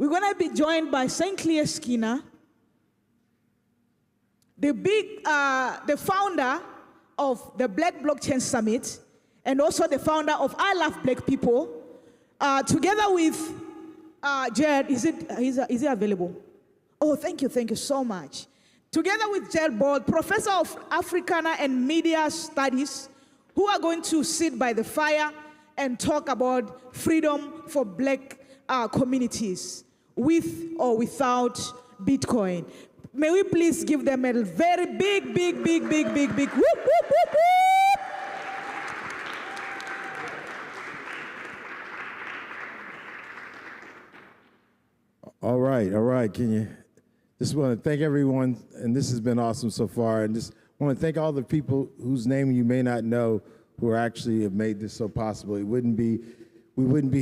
We're going to be joined by St. Clair Skinner, the founder of the Black Blockchain Summit, and also the founder of I Love Black People, together with Jared. Is he available? Oh, thank you so much. Together with Jared Ball, Professor of Africana and Media Studies, who are going to sit by the fire and talk about freedom for Black communities, with or without Bitcoin. May we please give them a very big whoop, whoop, whoop, whoop. All right. Just want to thank everyone, and this has been awesome so far, and just want to thank all the people whose name you may not know who actually have made this so possible. We wouldn't be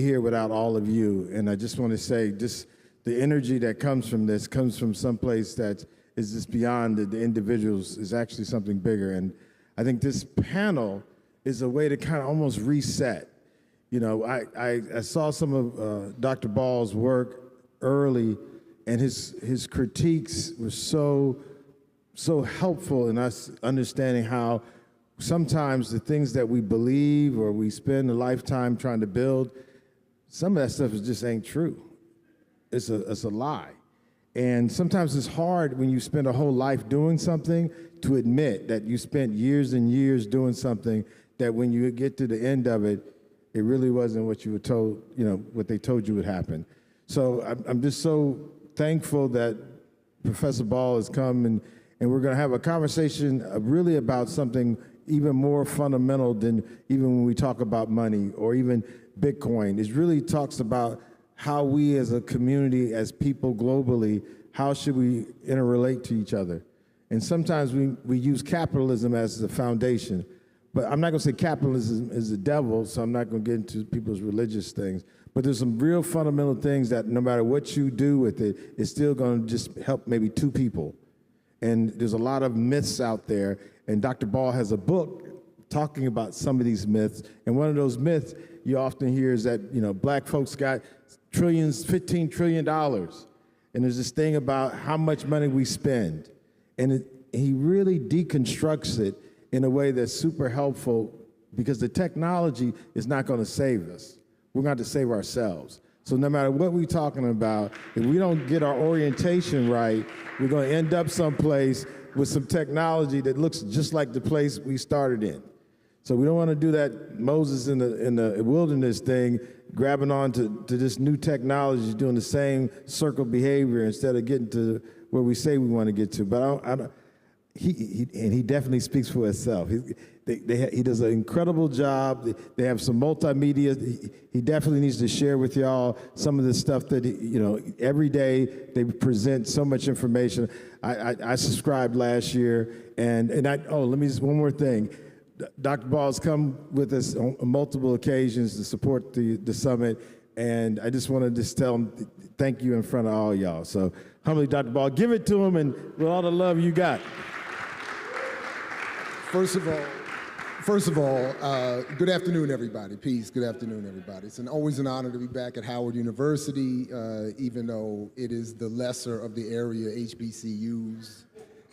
here without all of you, and I just want to say, just the energy that comes from this comes from someplace that is just beyond the individuals, is actually something bigger, and I think this panel is a way to kind of almost reset. You know, I saw some of Dr. Ball's work early, and his critiques were so helpful in us understanding how sometimes the things that we believe or we spend a lifetime trying to build, some of that stuff just ain't true. It's a lie. And sometimes it's hard when you spend a whole life doing something to admit that you spent years and years doing something that when you get to the end of it, it really wasn't what you were told, what they told you would happen. So I'm just so thankful that Professor Ball has come, and we're going to have a conversation really about something even more fundamental than even when we talk about money or even Bitcoin. It really talks about how we as a community, as people globally, how should we interrelate to each other? And sometimes we use capitalism as the foundation, but I'm not going to say capitalism is the devil, so I'm not going to get into people's religious things. But there's some real fundamental things that no matter what you do with it, it's still going to just help maybe two people. And there's a lot of myths out there, and Dr. Ball has a book talking about some of these myths. And one of those myths you often hear is that, black folks got $15 trillion. And there's this thing about how much money we spend. And he really deconstructs it in a way that's super helpful, because the technology is not going to save us. We're going to have to save ourselves. So no matter what we're talking about, if we don't get our orientation right, we're going to end up someplace with some technology that looks just like the place we started in. So we don't want to do that Moses in the wilderness thing, grabbing on to this new technology, doing the same circle behavior instead of getting to where we say we want to get to. But he definitely speaks for himself. He does an incredible job. They have some multimedia. He definitely needs to share with y'all some of the stuff that, every day they present so much information. I subscribed last year, let me just, one more thing. Dr. Ball's come with us on multiple occasions to support the summit, and I just want to just tell him thank you in front of all y'all. So humbly, Dr. Ball, give it to him, and with all the love you got. First of all, good afternoon, everybody. Peace. Good afternoon, everybody. It's always an honor to be back at Howard University, even though it is the lesser of the area HBCUs.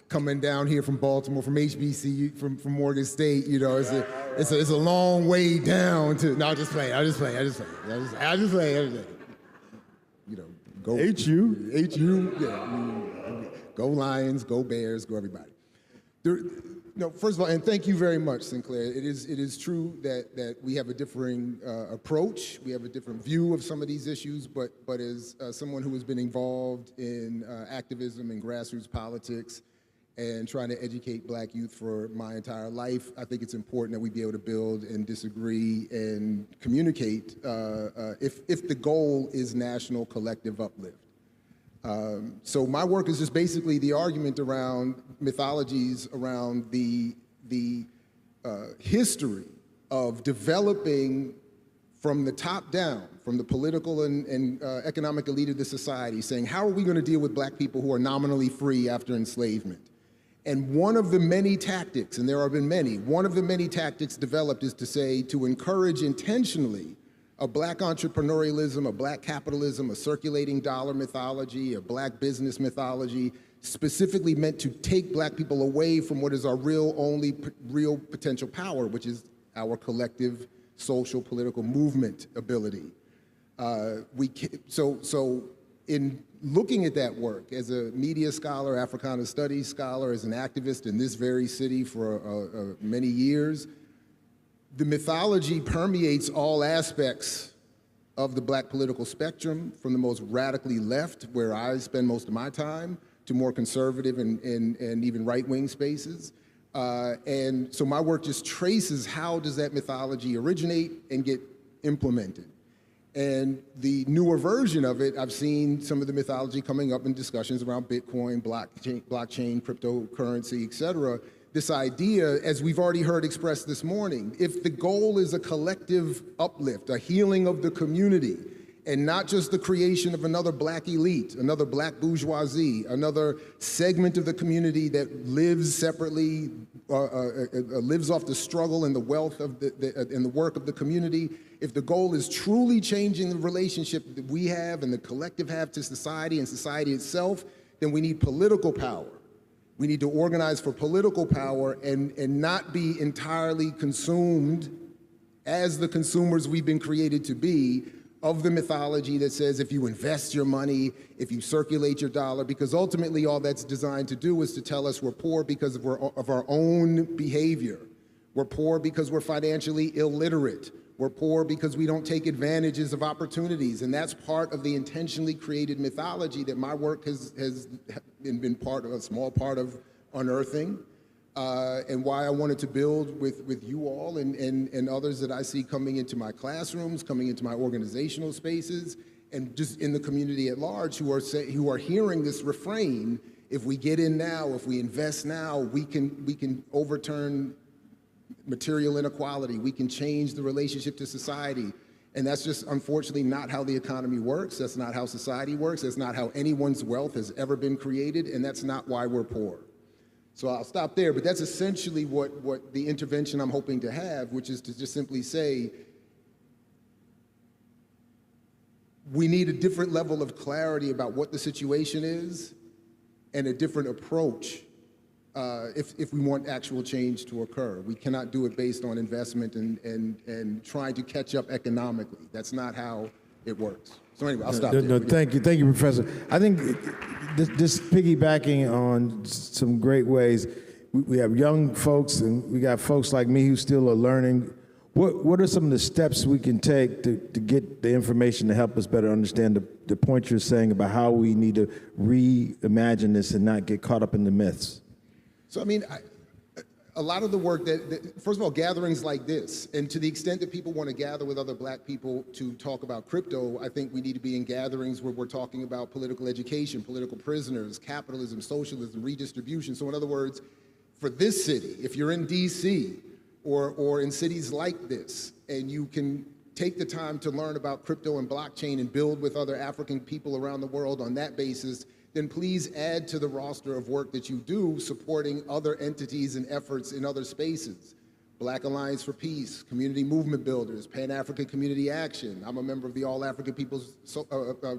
Coming down here from Baltimore, from HBCU, from Morgan State, it's a long way down to. No, I'm just playing. Go HU, yeah. Go Lions, go Bears, go everybody. First of all, and thank you very much, Sinclair. It is true that we have a differing approach. We have a different view of some of these issues, but as someone who has been involved in activism and grassroots politics and trying to educate black youth for my entire life, I think it's important that we be able to build and disagree and communicate if the goal is national collective uplift. So my work is just basically the argument around mythologies around the history of developing from the top down, from the political and economic elite of the society, saying, how are we going to deal with black people who are nominally free after enslavement? And one of the many tactics, and there have been many, one of the many tactics developed is to say, to encourage intentionally a black entrepreneurialism, a black capitalism, a circulating dollar mythology, a black business mythology, specifically meant to take black people away from what is our real potential power, which is our collective social political movement ability. So in looking at that work as a media scholar, Africana studies scholar, as an activist in this very city for many years, the mythology permeates all aspects of the black political spectrum, from the most radically left, where I spend most of my time, to more conservative and even right-wing spaces. And so my work just traces how does that mythology originate and get implemented. And the newer version of it, I've seen some of the mythology coming up in discussions around Bitcoin, blockchain, cryptocurrency, et cetera. This idea, as we've already heard expressed this morning, if the goal is a collective uplift, a healing of the community, and not just the creation of another black elite, another black bourgeoisie, another segment of the community that lives separately, lives off the struggle and the wealth of and the work of the community. If the goal is truly changing the relationship that we have and the collective have to society and society itself, then we need political power. We need to organize for political power and not be entirely consumed as the consumers we've been created to be of the mythology that says if you invest your money, if you circulate your dollar, because ultimately all that's designed to do is to tell us we're poor because of our own behavior. We're poor because we're financially illiterate. We're poor because we don't take advantages of opportunities. And that's part of the intentionally created mythology that my work has been part of, a small part of unearthing. And why I wanted to build with you all and others that I see coming into my classrooms, coming into my organizational spaces, and just in the community at large who are hearing this refrain: if we get in now, if we invest now, we can overturn material inequality, we can change the relationship to society. And that's just unfortunately not how the economy works, that's not how society works, that's not how anyone's wealth has ever been created, and that's not why we're poor. So I'll stop there, but that's essentially what the intervention I'm hoping to have, which is to just simply say, we need a different level of clarity about what the situation is and a different approach if we want actual change to occur. We cannot do it based on investment and trying to catch up economically. That's not how it works. So anyway, I'll stop there. No, thank you, Professor. I think this piggybacking on some great ways, we have young folks and we got folks like me who still are learning. What are some of the steps we can take to get the information to help us better understand the point you're saying about how we need to reimagine this and not get caught up in the myths? So, I mean, a lot of the work first of all, gatherings like this, and to the extent that people want to gather with other black people to talk about crypto, I think we need to be in gatherings where we're talking about political education, political prisoners, capitalism, socialism, redistribution. So in other words, for this city, if you're in DC or in cities like this, and you can take the time to learn about crypto and blockchain and build with other African people around the world on that basis, then please add to the roster of work that you do supporting other entities and efforts in other spaces. Black Alliance for Peace, Community Movement Builders, Pan-African Community Action. I'm a member of the All-African People's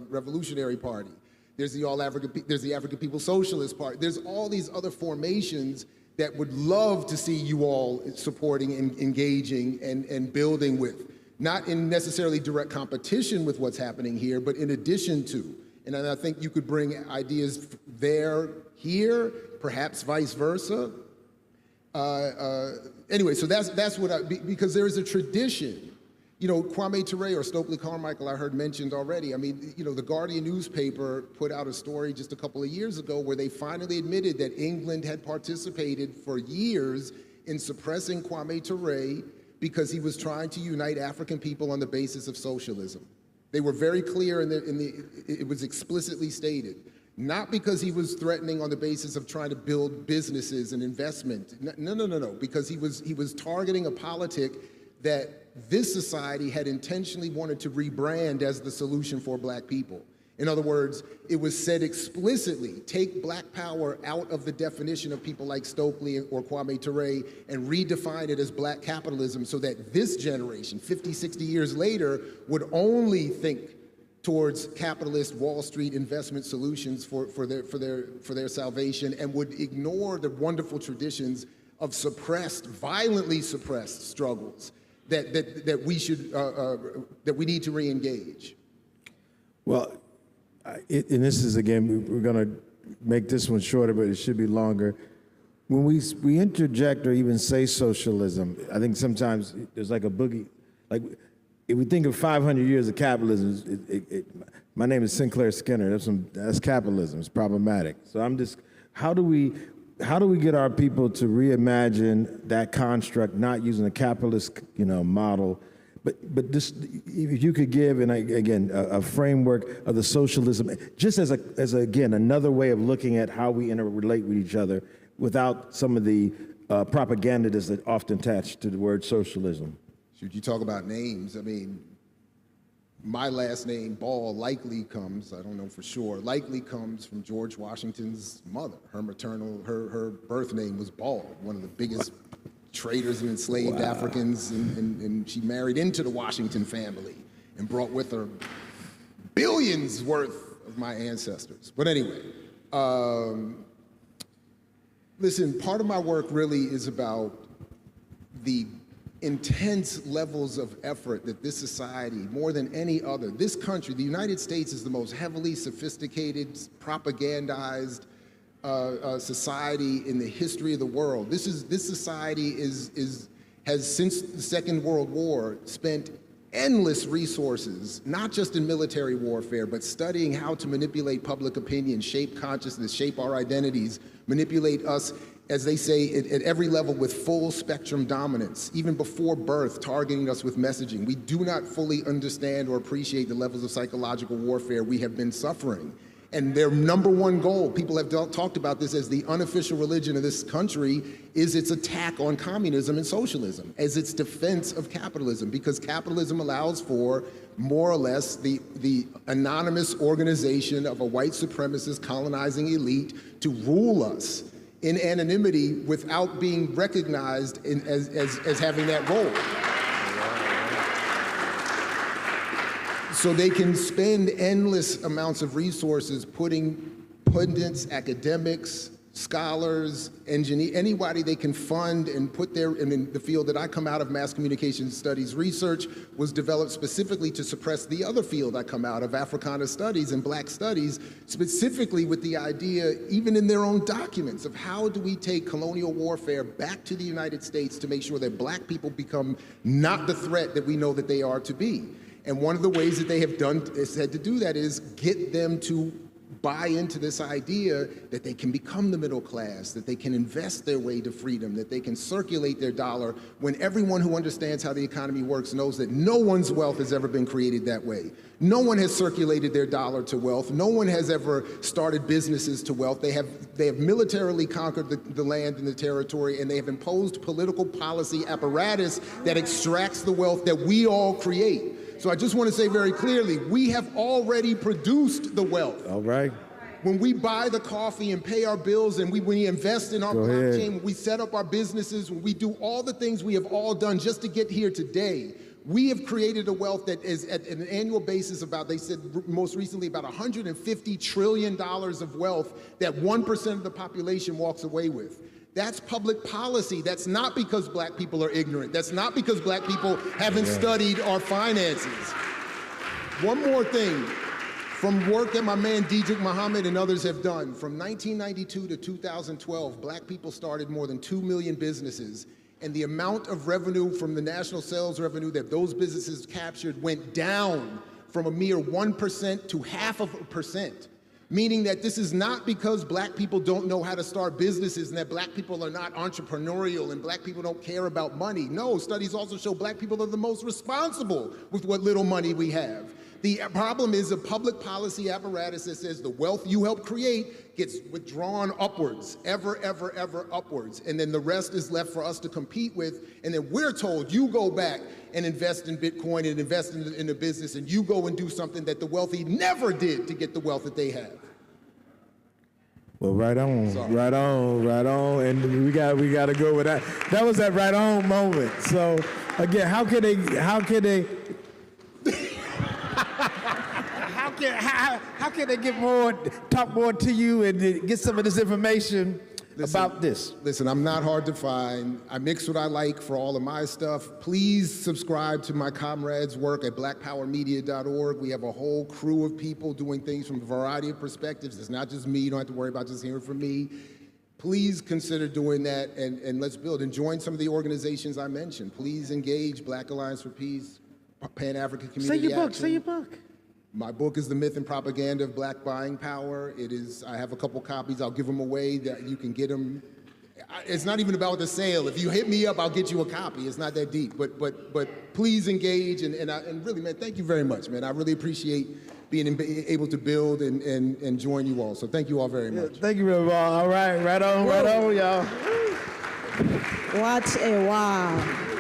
Revolutionary Party. There's the African People's Socialist Party. There's all these other formations that would love to see you all supporting and engaging and building with. Not in necessarily direct competition with what's happening here, but in addition to. And I think you could bring ideas here, perhaps vice versa. Anyway, so that's what because there is a tradition. You know, Kwame Ture or Stokely Carmichael, I heard mentioned already. I mean, you know, the Guardian newspaper put out a story just a couple of years ago where they finally admitted that England had participated for years in suppressing Kwame Ture because he was trying to unite African people on the basis of socialism. They were very clear it was explicitly stated. Not because he was threatening on the basis of trying to build businesses and investment. No. Because he was targeting a politic that this society had intentionally wanted to rebrand as the solution for black people. In other words, it was said explicitly, take black power out of the definition of people like Stokely or Kwame Ture and redefine it as black capitalism so that this generation, 50, 60 years later, would only think towards capitalist Wall Street investment solutions for their salvation, and would ignore the wonderful traditions of violently suppressed struggles that we need to re-engage. Well, and this is, again, we're going to make this one shorter, but it should be longer. When we interject or even say socialism, I think sometimes there's like a boogie, like if we think of 500 years of capitalism, my name is Sinclair Skinner, that's capitalism, it's problematic. So I'm just, how do we get our people to reimagine that construct, not using a capitalist, model, but just if you could give, and again, a framework of the socialism, just as again another way of looking at how we interrelate with each other, without some of the propagandists that often attach to the word socialism. Should you talk about names? I mean, my last name, Ball, likely comes, I don't know for sure, likely comes from George Washington's mother. Her birth name was Ball, one of the biggest traders and enslaved Africans, and she married into the Washington family and brought with her billions worth of my ancestors. But anyway, listen, part of my work really is about the intense levels of effort that this society, more than any other, this country, the United States, is the most heavily sophisticated, propagandized society in the history of the world. This society has since the Second World War spent endless resources, not just in military warfare, but studying how to manipulate public opinion, shape consciousness, shape our identities, manipulate us, as they say, at every level with full spectrum dominance, even before birth, targeting us with messaging. We do not fully understand or appreciate the levels of psychological warfare we have been suffering. And their number one goal, people have talked about this as the unofficial religion of this country, is its attack on communism and socialism, as its defense of capitalism, because capitalism allows for more or less the anonymous organization of a white supremacist colonizing elite to rule us in anonymity without being recognized as having that role. So they can spend endless amounts of resources putting pundits, academics, scholars, anybody they can fund and put there. And in the field that I come out of, mass communication studies research, was developed specifically to suppress the other field I come out of, Africana studies and black studies, specifically with the idea, even in their own documents, of how do we take colonial warfare back to the United States to make sure that black people become not the threat that we know that they are to be. And one of the ways that they have said to do that is get them to buy into this idea that they can become the middle class, that they can invest their way to freedom, that they can circulate their dollar, when everyone who understands how the economy works knows that no one's wealth has ever been created that way. No one has circulated their dollar to wealth. No one has ever started businesses to wealth. They have militarily conquered the land and the territory, and they have imposed political policy apparatus that extracts the wealth that we all create. So I just want to say very clearly, we have already produced the wealth. All right. When we buy the coffee and pay our bills, and we invest in our blockchain, when we set up our businesses, when we do all the things we have all done just to get here today, we have created a wealth that is at an annual basis about, they said most recently, about $150 trillion of wealth that 1% of the population walks away with. That's public policy. That's not because black people are ignorant. That's not because black people haven't studied our finances. One more thing, from work that my man Dedrick Muhammad and others have done, from 1992 to 2012, black people started more than 2 million businesses, and the amount of revenue from the national sales revenue that those businesses captured went down from a mere 1% to 0.5%. Meaning that this is not because black people don't know how to start businesses and that black people are not entrepreneurial and black people don't care about money. No, studies also show black people are the most responsible with what little money we have. The problem is a public policy apparatus that says the wealth you help create gets withdrawn upwards, ever upwards. And then the rest is left for us to compete with. And then we're told, you go back and invest in Bitcoin and invest in the business, and you go and do something that the wealthy never did to get the wealth that they have. Well, right on, Sorry. right on, and we got to go with that. That was that right on moment. So again, how can they get more, talk more to you and get some of this information about this? Listen, I'm not hard to find. I mix what I like for all of my stuff. Please subscribe to my comrades' work at blackpowermedia.org. We have a whole crew of people doing things from a variety of perspectives. It's not just me. You don't have to worry about just hearing from me. Please consider doing that, and let's build. And join some of the organizations I mentioned. Please engage Black Alliance for Peace, Pan-African Community Action. Say your book. My book is The Myth and Propaganda of Black Buying Power. I have a couple copies. I'll give them away that you can get them. It's not even about the sale. If you hit me up, I'll get you a copy. It's not that deep. But please engage, and really, man, thank you very much, man. I really appreciate being able to build and join you all. So thank you all very much. Thank you, Reverend Ball. All right, right on, y'all. What a wow.